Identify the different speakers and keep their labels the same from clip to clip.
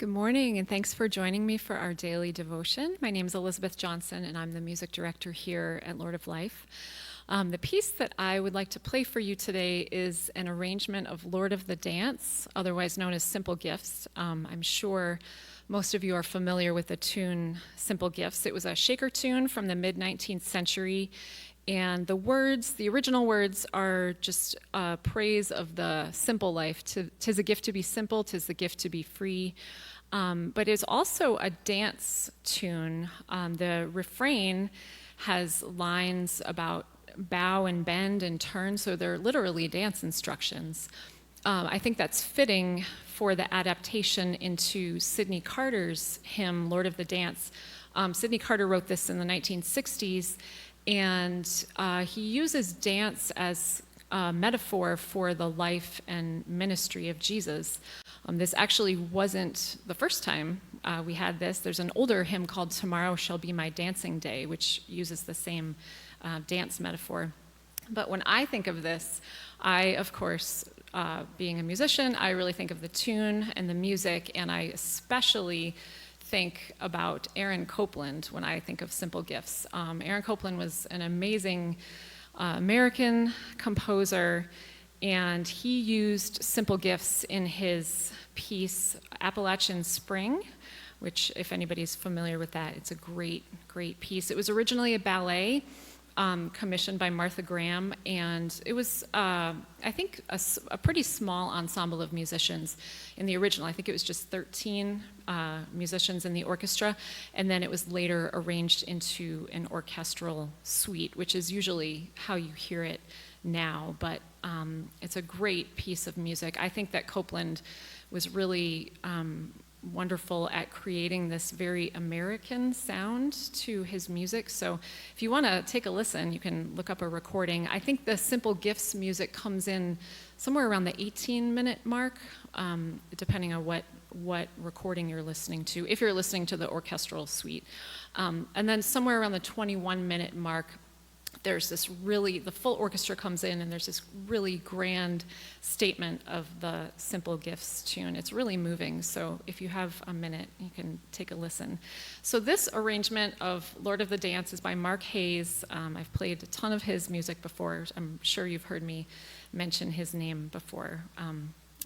Speaker 1: Good morning, and thanks for joining me for our daily devotion. My name is Elizabeth Johnson, and I'm the music director here at Lord of Life. The piece that I would like to play for you today is an arrangement of Lord of the Dance, otherwise known as Simple Gifts. I'm sure most of you are familiar with the tune Simple Gifts. It was a shaker tune from the mid-19th century, and the original words are just praise of the simple life. Tis a gift to be simple, tis the gift to be free. But it's also a dance tune. The refrain has lines about bow and bend and turn, so they're literally dance instructions. I think that's fitting for the adaptation into Sidney Carter's hymn, Lord of the Dance. Sidney Carter wrote this in the 1960s, and he uses dance as a metaphor for the life and ministry of Jesus. This actually wasn't the first time we had this. There's an older hymn called Tomorrow Shall Be My Dancing Day, which uses the same dance metaphor. But when I think of this, of course, being a musician, I really think of the tune and the music, and I especially think about Aaron Copland when I think of Simple Gifts. Aaron Copland was an amazing American composer, and he used Simple Gifts in his piece Appalachian Spring, which, if anybody's familiar with that, it's a great, great piece. It was originally a ballet commissioned by Martha Graham, and it was, I think, a pretty small ensemble of musicians in the original. I think it was just 13 musicians in the orchestra, and then it was later arranged into an orchestral suite, which is usually how you hear it now, but it's a great piece of music. I think that Copland was really wonderful at creating this very American sound to his music. So if you want to take a listen, you can look up a recording. I think the Simple Gifts music comes in somewhere around the 18-minute mark, depending on what recording you're listening to, if you're listening to the orchestral suite. And then somewhere around the 21-minute mark, there's the full orchestra comes in, and there's this really grand statement of the Simple Gifts tune. It's really moving, so if you have a minute, you can take a listen. So this arrangement of Lord of the Dance is by Mark Hayes. I've played a ton of his music before. I'm sure you've heard me mention his name before.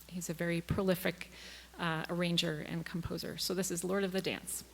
Speaker 1: He's a very prolific arranger and composer. So this is Lord of the Dance.